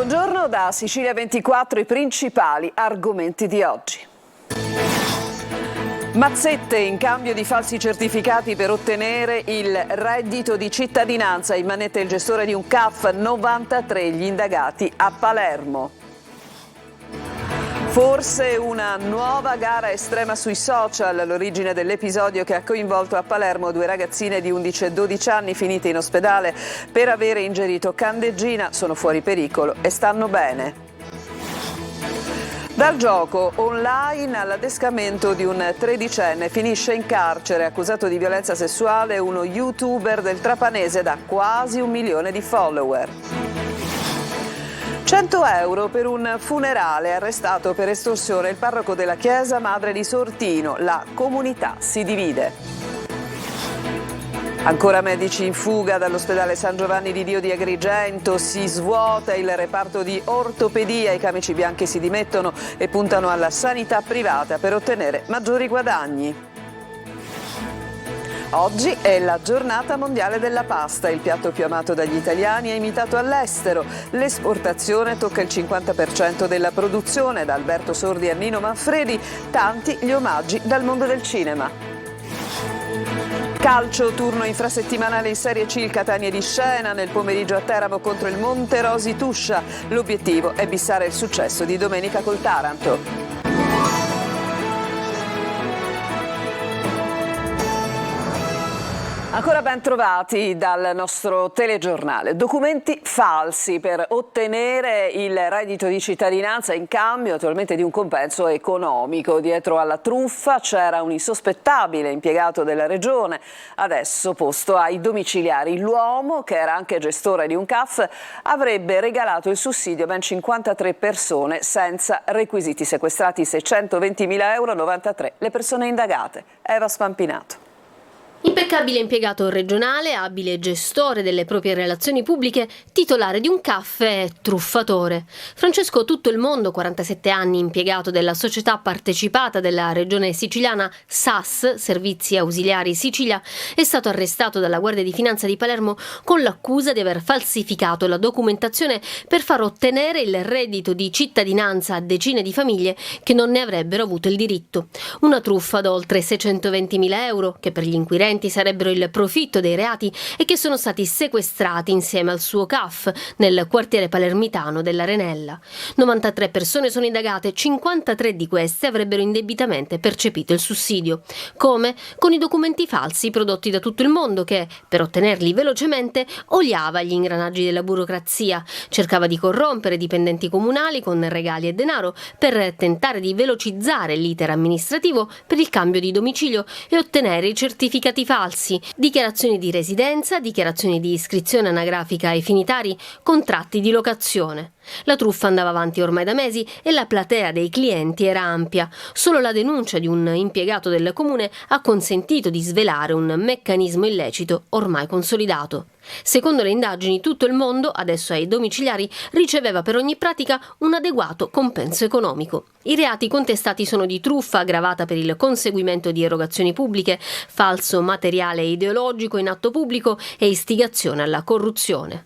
Buongiorno da Sicilia 24, i principali argomenti di oggi. Mazzette in cambio di falsi certificati per ottenere il reddito di cittadinanza. In manetta il gestore di un CAF, 93 gli indagati a Palermo. Forse una nuova gara estrema sui social, l'origine dell'episodio che ha coinvolto a Palermo 2 ragazzine di 11 e 12 anni finite in ospedale per avere ingerito candeggina, sono fuori pericolo e stanno bene. Dal gioco online all'adescamento di un tredicenne, finisce in carcere accusato di violenza sessuale uno youtuber del Trapanese da quasi 1 milione di follower. 100 euro per un funerale, arrestato per estorsione il parroco della chiesa Madre di Sortino. La comunità si divide. Ancora medici in fuga dall'ospedale San Giovanni di Dio di Agrigento, si svuota il reparto di ortopedia, i camici bianchi si dimettono e puntano alla sanità privata per ottenere maggiori guadagni. Oggi è la giornata mondiale della pasta, il piatto più amato dagli italiani è imitato all'estero. L'esportazione tocca il 50% della produzione, da Alberto Sordi a Nino Manfredi, tanti gli omaggi dal mondo del cinema. Calcio, turno infrasettimanale in Serie C, il Catania di scena, nel pomeriggio a Teramo contro il Monterosi Tuscia. L'obiettivo è bissare il successo di domenica col Taranto. Ancora ben trovati dal nostro telegiornale. Documenti falsi per ottenere il reddito di cittadinanza in cambio attualmente di un compenso economico. Dietro alla truffa c'era un insospettabile impiegato della regione, adesso posto ai domiciliari. L'uomo, che era anche gestore di un CAF, avrebbe regalato il sussidio a ben 53 persone senza requisiti, sequestrati 620.000 euro, 93 le persone indagate. Eva Spampinato. Impeccabile impiegato regionale, abile gestore delle proprie relazioni pubbliche, titolare di un CAF e truffatore. Francesco Tuttoilmondo, 47 anni, impiegato della società partecipata della regione siciliana SAS, Servizi Ausiliari Sicilia, è stato arrestato dalla Guardia di Finanza di Palermo con l'accusa di aver falsificato la documentazione per far ottenere il reddito di cittadinanza a decine di famiglie che non ne avrebbero avuto il diritto. Una truffa da oltre 620.000 euro, che per gli inquirenti sarebbero il profitto dei reati e che sono stati sequestrati insieme al suo CAF nel quartiere palermitano dell'Arenella. 93 persone sono indagate, 53 di queste avrebbero indebitamente percepito il sussidio. Come? Con i documenti falsi prodotti da tutto il mondo che, per ottenerli velocemente, oliava gli ingranaggi della burocrazia, cercava di corrompere dipendenti comunali con regali e denaro per tentare di velocizzare l'iter amministrativo per il cambio di domicilio e ottenere i certificati falsi, dichiarazioni di residenza, dichiarazioni di iscrizione anagrafica ai finitari, contratti di locazione. La truffa andava avanti ormai da mesi e la platea dei clienti era ampia. Solo la denuncia di un impiegato del comune ha consentito di svelare un meccanismo illecito ormai consolidato. Secondo le indagini, tutto il mondo, adesso ai domiciliari, riceveva per ogni pratica un adeguato compenso economico. I reati contestati sono di truffa aggravata per il conseguimento di erogazioni pubbliche, falso materiale ideologico in atto pubblico e istigazione alla corruzione.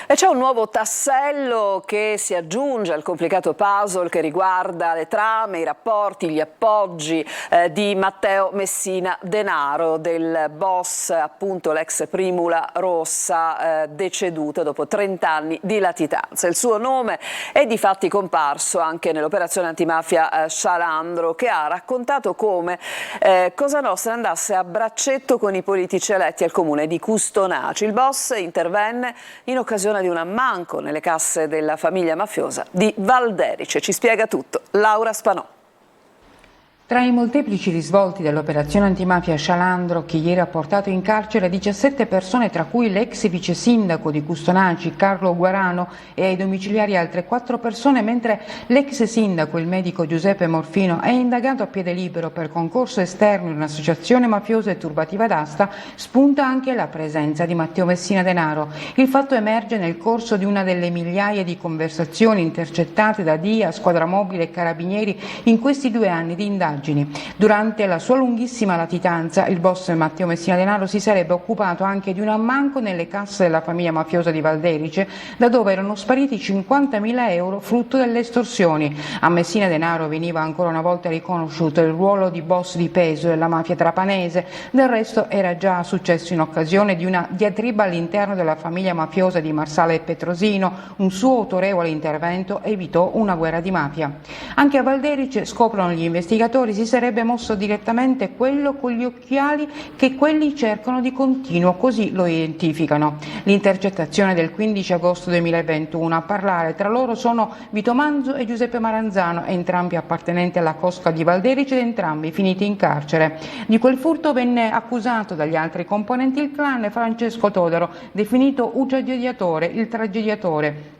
E c'è un nuovo tassello che si aggiunge al complicato puzzle che riguarda le trame, i rapporti, gli appoggi di Matteo Messina Denaro, del boss, appunto l'ex Primula Rossa, deceduto dopo 30 anni di latitanza. Il suo nome è difatti comparso anche nell'operazione antimafia Scialandro, che ha raccontato come Cosa Nostra andasse a braccetto con i politici eletti al comune di Custonaci. Il boss intervenne in occasione di un ammanco nelle casse della famiglia mafiosa di Valderice. Ci spiega tutto Laura Spanò. Tra i molteplici risvolti dell'operazione antimafia Scialandro, che ieri ha portato in carcere 17 persone, tra cui l'ex vice sindaco di Custonaci Carlo Guarano, e ai domiciliari altre 4 persone, mentre l'ex sindaco, il medico Giuseppe Morfino, è indagato a piede libero per concorso esterno in un'associazione mafiosa e turbativa d'asta, spunta anche la presenza di Matteo Messina Denaro. Il fatto emerge nel corso di una delle migliaia di conversazioni intercettate da DIA, Squadra Mobile e Carabinieri in questi 2 anni di indagini indagini. Durante la sua lunghissima latitanza, il boss Matteo Messina Denaro si sarebbe occupato anche di un ammanco nelle casse della famiglia mafiosa di Valderice, da dove erano spariti 50.000 euro frutto delle estorsioni. A Messina Denaro veniva ancora una volta riconosciuto il ruolo di boss di peso della mafia trapanese. Del resto era già successo in occasione di una diatriba all'interno della famiglia mafiosa di Marsala e Petrosino. Un suo autorevole intervento evitò una guerra di mafia. Anche a Valderice, scoprono gli investigatori, si sarebbe mosso direttamente quello con gli occhiali che quelli cercano di continuo, così lo identificano. L'intercettazione del 15 agosto 2021, a parlare tra loro sono Vito Manzo e Giuseppe Maranzano, entrambi appartenenti alla cosca di Valderice ed entrambi finiti in carcere. Di quel furto venne accusato dagli altri componenti il clan Francesco Todaro, definito ucciadiatore, il tragediatore,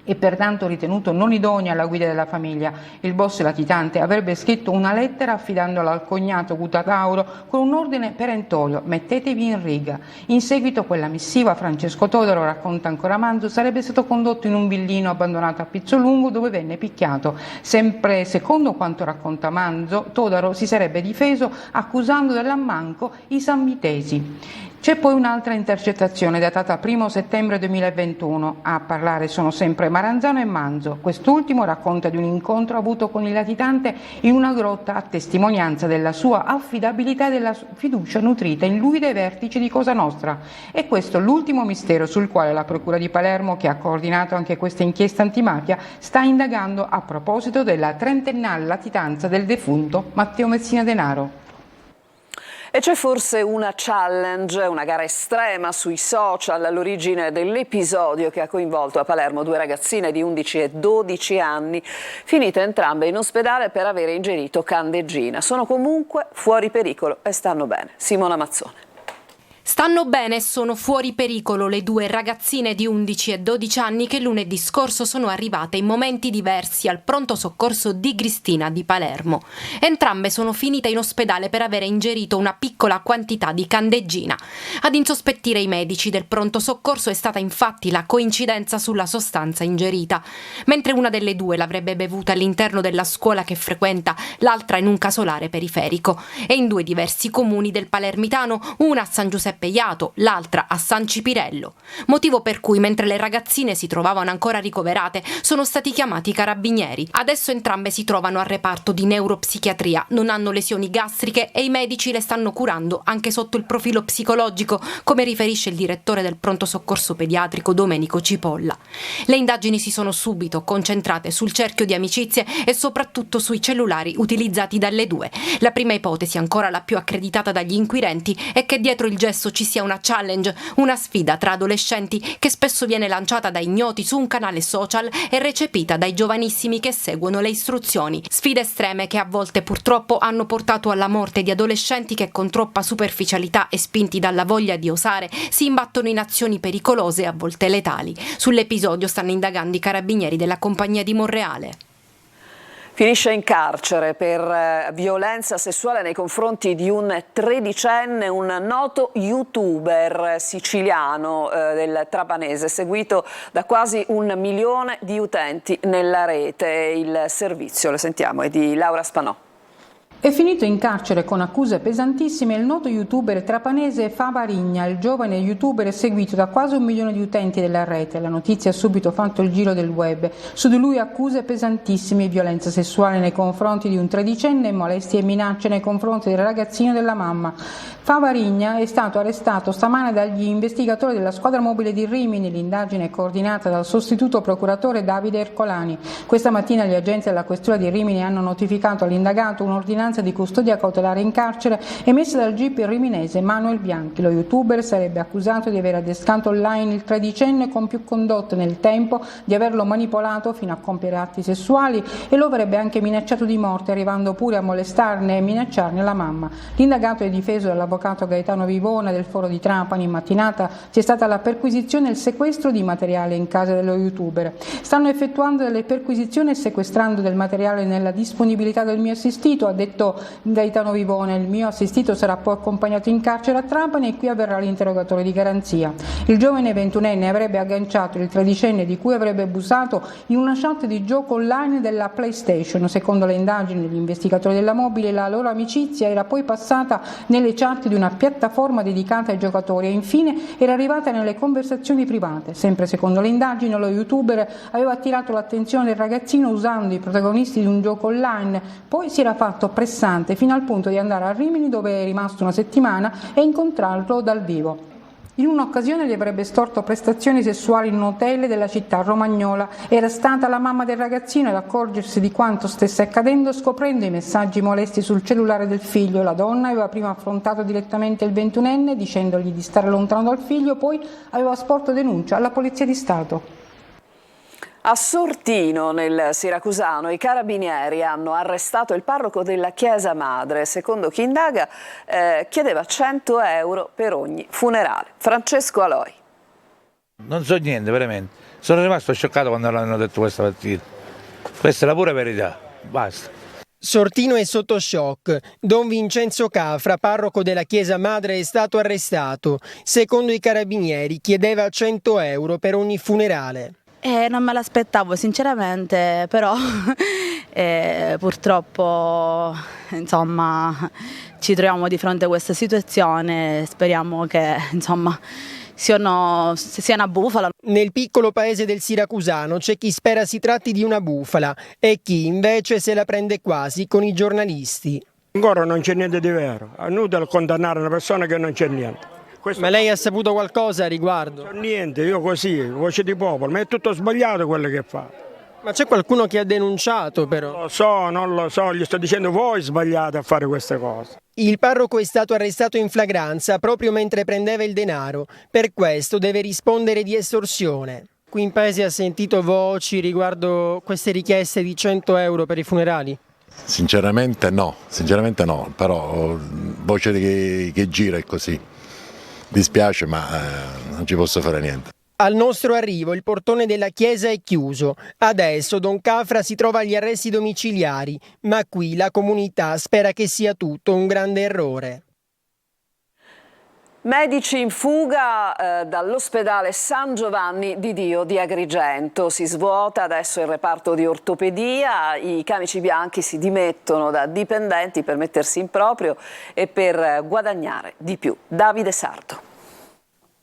e pertanto ritenuto non idoneo alla guida della famiglia. Il boss latitante avrebbe scritto una lettera affidandola al cognato Gutatauro con un ordine perentorio: mettetevi in riga. In seguito quella missiva, Francesco Todaro, racconta ancora Manzo, sarebbe stato condotto in un villino abbandonato a Pizzolungo dove venne picchiato. Sempre secondo quanto racconta Manzo, Todaro si sarebbe difeso accusando dell'ammanco i sammitesi. C'è poi un'altra intercettazione datata 1 settembre 2021. A parlare sono sempre Maranzano e Manzo. Quest'ultimo racconta di un incontro avuto con il latitante in una grotta, a testimonianza della sua affidabilità e della fiducia nutrita in lui dai vertici di Cosa Nostra. E questo l'ultimo mistero sul quale la Procura di Palermo, che ha coordinato anche questa inchiesta antimafia, sta indagando a proposito della trentennale latitanza del defunto Matteo Messina Denaro. E c'è forse una challenge, una gara estrema sui social all'origine dell'episodio che ha coinvolto a Palermo due ragazzine di 11 e 12 anni, finite entrambe in ospedale per aver ingerito candeggina. Sono comunque fuori pericolo e stanno bene. Simona Mazzone. Stanno bene e sono fuori pericolo le due ragazzine di 11 e 12 anni che lunedì scorso sono arrivate in momenti diversi al pronto soccorso di Cristina di Palermo. Entrambe sono finite in ospedale per avere ingerito una piccola quantità di candeggina. Ad insospettire i medici del pronto soccorso è stata infatti la coincidenza sulla sostanza ingerita. Mentre una delle due l'avrebbe bevuta all'interno della scuola che frequenta, l'altra in un casolare periferico. E in due diversi comuni del Palermitano, una a San Giuseppe Iato, l'altra a San Cipirello. Motivo per cui, mentre le ragazzine si trovavano ancora ricoverate, sono stati chiamati i carabinieri. Adesso entrambe si trovano al reparto di neuropsichiatria, non hanno lesioni gastriche e i medici le stanno curando anche sotto il profilo psicologico, come riferisce il direttore del pronto soccorso pediatrico Domenico Cipolla. Le indagini si sono subito concentrate sul cerchio di amicizie e soprattutto sui cellulari utilizzati dalle due. La prima ipotesi, ancora la più accreditata dagli inquirenti, è che dietro il gesto ci sia una challenge, una sfida tra adolescenti che spesso viene lanciata da ignoti su un canale social e recepita dai giovanissimi che seguono le istruzioni. Sfide estreme che a volte purtroppo hanno portato alla morte di adolescenti che con troppa superficialità e spinti dalla voglia di osare si imbattono in azioni pericolose e a volte letali. Sull'episodio stanno indagando i carabinieri della compagnia di Monreale. Finisce in carcere per violenza sessuale nei confronti di un tredicenne, un noto youtuber siciliano del Trapanese, seguito da quasi 1 milione di utenti nella rete. Il servizio, lo sentiamo, è di Laura Spanò. È finito in carcere con accuse pesantissime il noto youtuber trapanese Favarigna, il giovane youtuber seguito da quasi 1 milione di utenti della rete. La notizia ha subito fatto il giro del web. Su di lui accuse pesantissime: violenza sessuale nei confronti di un tredicenne, molestie e minacce nei confronti del ragazzino della mamma. Favarigna è stato arrestato stamane dagli investigatori della squadra mobile di Rimini. L'indagine è coordinata dal sostituto procuratore Davide Ercolani. Questa mattina gli agenti della questura di Rimini hanno notificato all'indagato un'ordinanza di custodia cautelare in carcere emessa dal GIP riminese Manuel Bianchi. Lo youtuber sarebbe accusato di aver adescato online il tredicenne con più condotte nel tempo, di averlo manipolato fino a compiere atti sessuali e lo avrebbe anche minacciato di morte, arrivando pure a molestarne e minacciarne la mamma. L'indagato è difeso dall'avvocato Gaetano Vivona del Foro di Trapani. In mattinata c'è stata la perquisizione e il sequestro di materiale in casa dello youtuber. Stanno effettuando delle perquisizioni e sequestrando del materiale nella disponibilità del mio assistito, ha detto assistito Gaetano Vivone. Il mio assistito sarà poi accompagnato in carcere a Trapani e qui avverrà l'interrogatorio di garanzia. Il giovane 21enne avrebbe agganciato il tredicenne di cui avrebbe abusato in una chat di gioco online della PlayStation. Secondo le indagini degli investigatori della Mobile, la loro amicizia era poi passata nelle chat di una piattaforma dedicata ai giocatori e infine era arrivata nelle conversazioni private. Sempre secondo le indagini, lo youtuber aveva attirato l'attenzione del ragazzino usando i protagonisti di un gioco online, poi si era fatto pressante fino al punto di andare a Rimini, dove è rimasto una settimana, e incontrarlo dal vivo. In un'occasione gli avrebbe estorto prestazioni sessuali in un hotel della città romagnola. Era stata la mamma del ragazzino ad accorgersi di quanto stesse accadendo scoprendo i messaggi molesti sul cellulare del figlio. La donna aveva prima affrontato direttamente il 21enne dicendogli di stare lontano dal figlio, poi aveva sporto denuncia alla Polizia di Stato. A Sortino, nel Siracusano, i carabinieri hanno arrestato il parroco della Chiesa Madre. Secondo chi indaga, chiedeva 100 euro per ogni funerale. Francesco Aloi. Non so niente, veramente. Sono rimasto scioccato quando l'hanno detto questa mattina. Questa è la pura verità. Basta. Sortino è sotto shock. Don Vincenzo Cafra, parroco della Chiesa Madre, è stato arrestato. Secondo i carabinieri chiedeva 100 euro per ogni funerale. Non me l'aspettavo sinceramente, però purtroppo insomma, ci troviamo di fronte a questa situazione, speriamo che insomma, sia una bufala. Nel piccolo paese del Siracusano c'è chi spera si tratti di una bufala e chi invece se la prende quasi con i giornalisti. Ancora non c'è niente di vero, è inutile condannare una persona che non c'è niente. Ma lei ha saputo qualcosa a riguardo? Niente, io così, voce di popolo, ma è tutto sbagliato quello che fa. Ma c'è qualcuno che ha denunciato però? Lo so, non lo so, gli sto dicendo voi sbagliate a fare queste cose. Il parroco è stato arrestato in flagranza proprio mentre prendeva il denaro, per questo deve rispondere di estorsione. Qui in paese ha sentito voci riguardo queste richieste di 100 euro per i funerali? Sinceramente no, però voce che gira è così. Dispiace, ma non ci posso fare niente. Al nostro arrivo il portone della chiesa è chiuso. Adesso Don Cafra si trova agli arresti domiciliari, ma qui la comunità spera che sia tutto un grande errore. Medici in fuga dall'ospedale San Giovanni di Dio di Agrigento. Si svuota adesso il reparto di ortopedia, i camici bianchi si dimettono da dipendenti per mettersi in proprio e per guadagnare di più. Davide Sardo.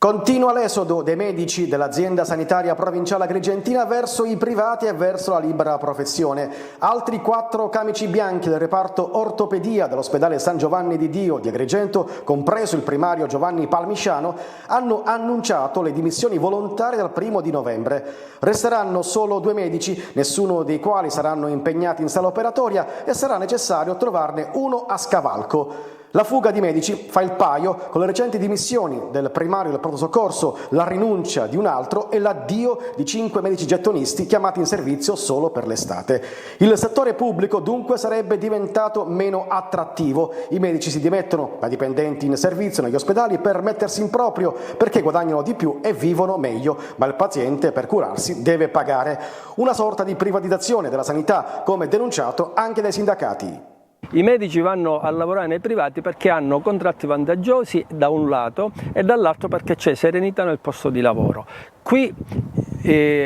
Continua l'esodo dei medici dell'azienda sanitaria provinciale agrigentina verso i privati e verso la libera professione. Altri 4 camici bianchi del reparto ortopedia dell'ospedale San Giovanni di Dio di Agrigento, compreso il primario Giovanni Palmisciano, hanno annunciato le dimissioni volontarie dal 1° di novembre. Resteranno solo 2 medici, nessuno dei quali saranno impegnati in sala operatoria e sarà necessario trovarne uno a scavalco. La fuga di medici fa il paio con le recenti dimissioni del primario del pronto soccorso, la rinuncia di un altro e l'addio di 5 medici gettonisti chiamati in servizio solo per l'estate. Il settore pubblico dunque sarebbe diventato meno attrattivo. I medici si dimettono da dipendenti in servizio negli ospedali per mettersi in proprio perché guadagnano di più e vivono meglio, ma il paziente per curarsi deve pagare. Una sorta di privatizzazione della sanità, come denunciato anche dai sindacati. I medici vanno a lavorare nei privati perché hanno contratti vantaggiosi da un lato e dall'altro perché c'è serenità nel posto di lavoro. Qui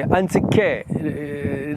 anziché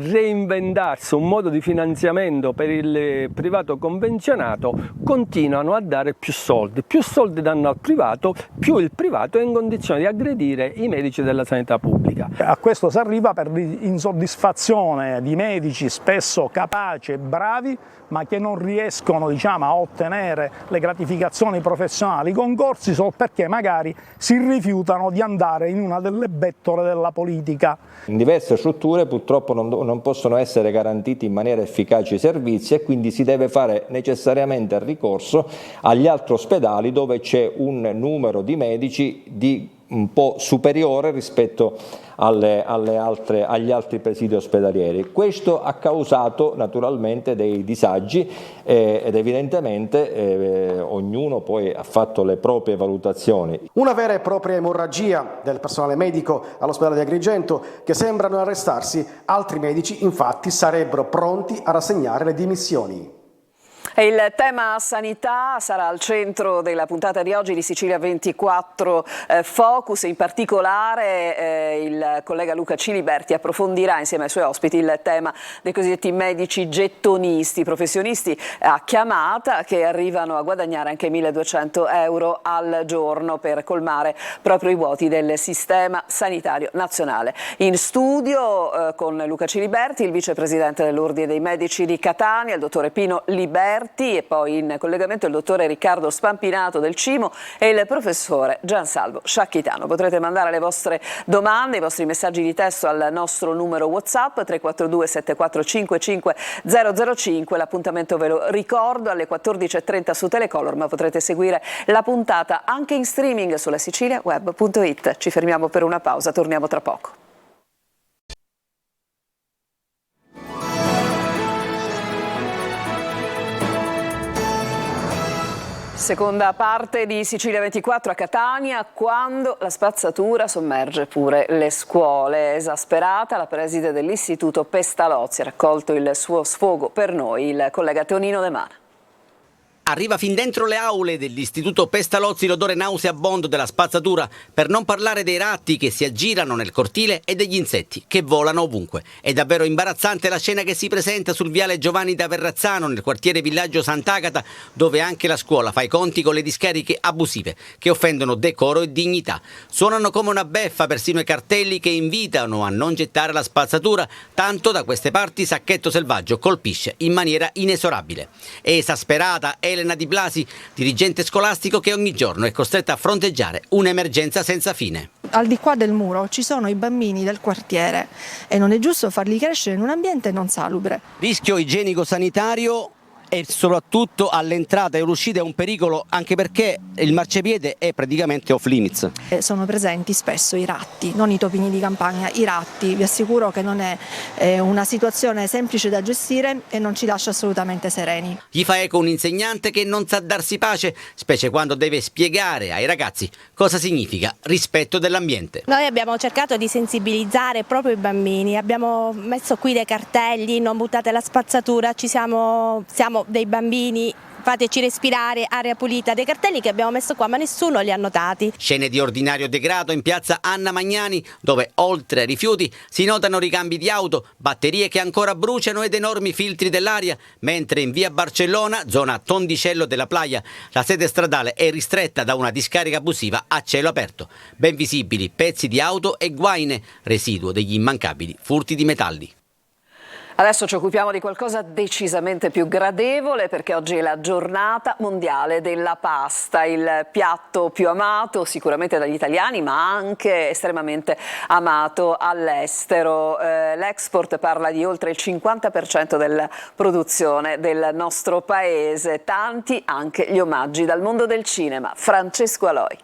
reinventarsi un modo di finanziamento per il privato convenzionato, continuano a dare più soldi danno al privato, più il privato è in condizione di aggredire i medici della sanità pubblica. A questo si arriva per insoddisfazione di medici spesso capaci e bravi, ma che non riescono a ottenere le gratificazioni professionali, i concorsi, solo perché magari si rifiutano di andare in una delle bettole della politica. In diverse strutture purtroppo non possono essere garantiti in maniera efficace i servizi e quindi si deve fare necessariamente ricorso agli altri ospedali dove c'è un numero di medici un po' superiore rispetto agli altri presidi ospedalieri. Questo ha causato naturalmente dei disagi ed evidentemente ognuno poi ha fatto le proprie valutazioni. Una vera e propria emorragia del personale medico all'ospedale di Agrigento che sembrano arrestarsi. Altri medici infatti sarebbero pronti a rassegnare le dimissioni. Il tema sanità sarà al centro della puntata di oggi di Sicilia 24 Focus. In particolare il collega Luca Ciliberti approfondirà insieme ai suoi ospiti il tema dei cosiddetti medici gettonisti, professionisti a chiamata che arrivano a guadagnare anche 1.200 euro al giorno per colmare proprio i vuoti del sistema sanitario nazionale. In studio con Luca Ciliberti il vicepresidente dell'Ordine dei Medici di Catania, il dottore Pino Liberti, e poi in collegamento il dottore Riccardo Spampinato del Cimo e il professore Giansalvo Sciacchitano. Potrete mandare le vostre domande, i vostri messaggi di testo al nostro numero WhatsApp 342 7455 005. L'appuntamento ve lo ricordo alle 14.30 su Telecolor, ma potrete seguire la puntata anche in streaming sulla siciliaweb.it. Ci fermiamo per una pausa, torniamo tra poco. Seconda parte di Sicilia 24 a Catania, quando la spazzatura sommerge pure le scuole. Esasperata la preside dell'Istituto Pestalozzi, ha raccolto il suo sfogo per noi il collega Teonino De Mana. Arriva fin dentro le aule dell'Istituto Pestalozzi l'odore nauseabondo della spazzatura, per non parlare dei ratti che si aggirano nel cortile e degli insetti che volano ovunque. È davvero imbarazzante la scena che si presenta sul viale Giovanni da Verrazzano, nel quartiere Villaggio Sant'Agata, dove anche la scuola fa i conti con le discariche abusive che offendono decoro e dignità. Suonano come una beffa persino i cartelli che invitano a non gettare la spazzatura, tanto da queste parti Sacchetto Selvaggio colpisce in maniera inesorabile. È esasperata Elena Di Blasi, dirigente scolastico che ogni giorno è costretta a fronteggiare un'emergenza senza fine. Al di qua del muro ci sono i bambini del quartiere e non è giusto farli crescere in un ambiente non salubre. Rischio igienico-sanitario e soprattutto all'entrata e all'uscita è un pericolo, anche perché il marciapiede è praticamente off limits. Sono presenti spesso i ratti, non i topini di campagna, i ratti. Vi assicuro che non è una situazione semplice da gestire e non ci lascia assolutamente sereni. Gli fa eco un insegnante che non sa darsi pace, specie quando deve spiegare ai ragazzi cosa significa rispetto dell'ambiente. Noi abbiamo cercato di sensibilizzare proprio i bambini, abbiamo messo qui dei cartelli, non buttate la spazzatura, siamo dei bambini, fateci respirare, aria pulita, dei cartelli che abbiamo messo qua ma nessuno li ha notati. Scene di ordinario degrado in piazza Anna Magnani, dove oltre ai rifiuti si notano ricambi di auto, batterie che ancora bruciano ed enormi filtri dell'aria, mentre in via Barcellona, zona Tondicello della Playa, la sede stradale è ristretta da una discarica abusiva a cielo aperto. Ben visibili pezzi di auto e guaine, residuo degli immancabili furti di metalli. Adesso ci occupiamo di qualcosa decisamente più gradevole, perché oggi è la giornata mondiale della pasta, il piatto più amato sicuramente dagli italiani ma anche estremamente amato all'estero. L'export parla di oltre il 50% della produzione del nostro paese, tanti anche gli omaggi dal mondo del cinema. Francesco Aloi.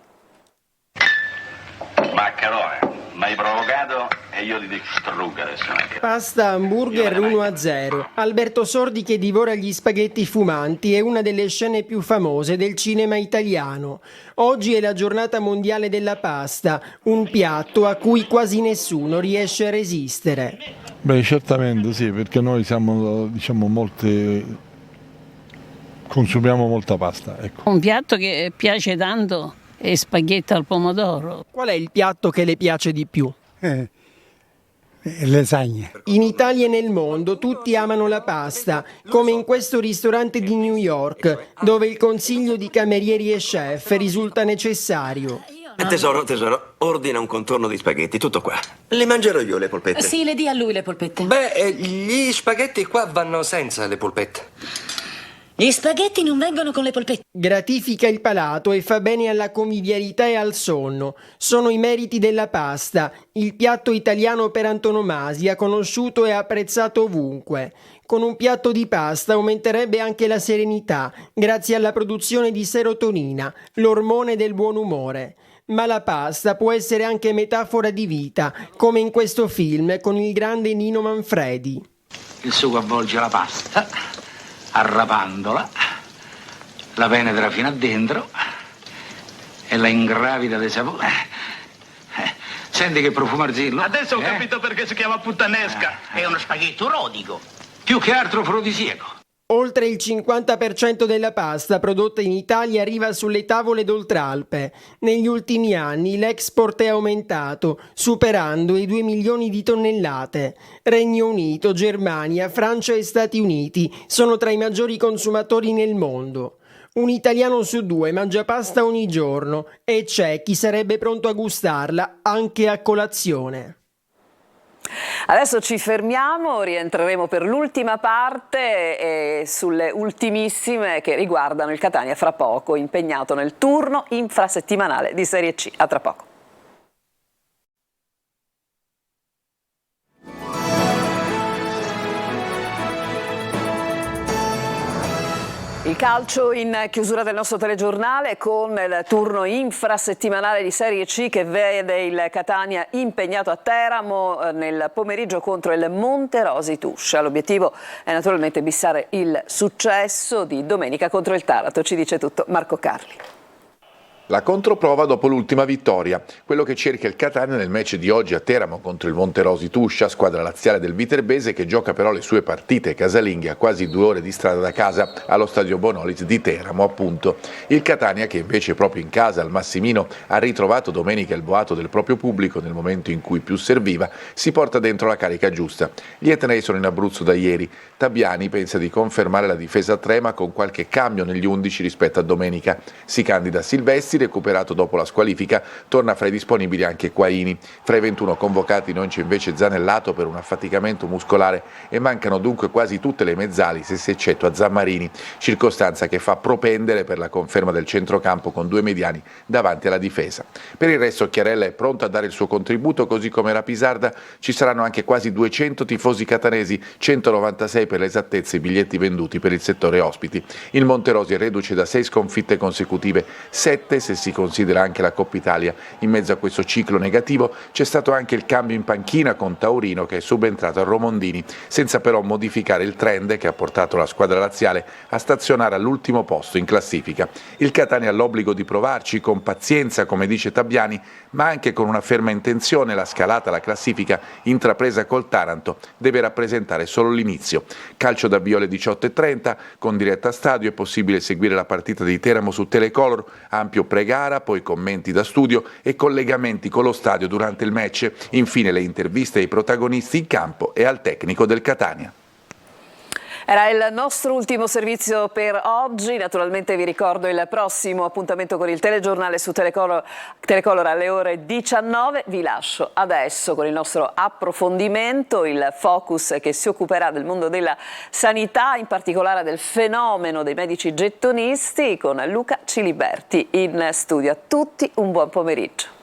Maccarone, mi hai provocato e io ti distruggo adesso. Pasta hamburger 1-0. Alberto Sordi che divora gli spaghetti fumanti è una delle scene più famose del cinema italiano. Oggi è la giornata mondiale della pasta, un piatto a cui quasi nessuno riesce a resistere. Beh, certamente sì, perché noi siamo, consumiamo molta pasta. Ecco. Un piatto che piace tanto è spaghetti al pomodoro. Qual è il piatto che le piace di più? Lasagne. In Italia e nel mondo tutti amano la pasta, come in questo ristorante di New York, dove il consiglio di camerieri e chef risulta necessario. Tesoro, ordina un contorno di spaghetti, tutto qua. Le mangerò io le polpette. Sì, le dia a lui le polpette. Beh, gli spaghetti qua vanno senza le polpette. Gli spaghetti non vengono con le polpette. Gratifica il palato e fa bene alla convivialità e al sonno. Sono i meriti della pasta, il piatto italiano per antonomasia, conosciuto e apprezzato ovunque. Con un piatto di pasta aumenterebbe anche la serenità, grazie alla produzione di serotonina, l'ormone del buon umore. Ma la pasta può essere anche metafora di vita, come in questo film con il grande Nino Manfredi. Il sugo avvolge la pasta, arrapandola, la penetra fino a dentro e la ingravida di sapore. Senti che profumarzillo. Adesso ho capito perché si chiama puttanesca. È uno spaghetto rodico, più che altro afrodisiaco. Oltre il 50% della pasta prodotta in Italia arriva sulle tavole d'Oltralpe. Negli ultimi anni l'export è aumentato, superando i 2 milioni di tonnellate. Regno Unito, Germania, Francia e Stati Uniti sono tra i maggiori consumatori nel mondo. Un italiano su 2 mangia pasta ogni giorno e c'è chi sarebbe pronto a gustarla anche a colazione. Adesso ci fermiamo, rientreremo per l'ultima parte e sulle ultimissime che riguardano il Catania fra poco, impegnato nel turno infrasettimanale di Serie C. A tra poco. Il calcio in chiusura del nostro telegiornale con il turno infrasettimanale di Serie C che vede il Catania impegnato a Teramo nel pomeriggio contro il Monterosi Tuscia. L'obiettivo è naturalmente bissare il successo di domenica contro il Taranto. Ci dice tutto Marco Carli. La controprova dopo l'ultima vittoria, quello che cerca il Catania nel match di oggi a Teramo contro il Monterosi Tuscia, squadra laziale del Viterbese che gioca però le sue partite casalinghe a quasi 2 ore di strada da casa allo stadio Bonolis di Teramo appunto. Il Catania che invece proprio in casa al Massimino ha ritrovato domenica il boato del proprio pubblico nel momento in cui più serviva, si porta dentro la carica giusta. Gli etnei sono in Abruzzo da ieri, Tabiani pensa di confermare la difesa a 3 ma con qualche cambio negli 11 rispetto a domenica. Si candida Silvestri, recuperato dopo la squalifica, torna fra i disponibili anche Quaini. Fra i 21 convocati non c'è invece Zanellato per un affaticamento muscolare e mancano dunque quasi tutte le mezzali, se si eccettua Zammarini, circostanza che fa propendere per la conferma del centrocampo con 2 mediani davanti alla difesa. Per il resto Chiarella è pronto a dare il suo contributo, così come la Pisarda. Ci saranno anche quasi 200 tifosi catanesi, 196 per l'esattezza i biglietti venduti per il settore ospiti. Il Monterosi è reduce da 6 sconfitte consecutive, 7 se si considera anche la Coppa Italia. In mezzo a questo ciclo negativo c'è stato anche il cambio in panchina con Taurino che è subentrato a Romondini, senza però modificare il trend che ha portato la squadra laziale a stazionare all'ultimo posto in classifica. Il Catania ha l'obbligo di provarci con pazienza, come dice Tabiani, ma anche con una ferma intenzione. La scalata alla classifica intrapresa col Taranto deve rappresentare solo l'inizio. Calcio d'avvio alle 18:30, con diretta stadio è possibile seguire la partita di Teramo su Telecolor, ampio pre-gara, poi commenti da studio e collegamenti con lo stadio durante il match, infine le interviste ai protagonisti in campo e al tecnico del Catania. Era il nostro ultimo servizio per oggi, naturalmente vi ricordo il prossimo appuntamento con il telegiornale su Telecolor alle ore 19. Vi lascio adesso con il nostro approfondimento, il focus che si occuperà del mondo della sanità, in particolare del fenomeno dei medici gettonisti, con Luca Ciliberti in studio. A tutti un buon pomeriggio.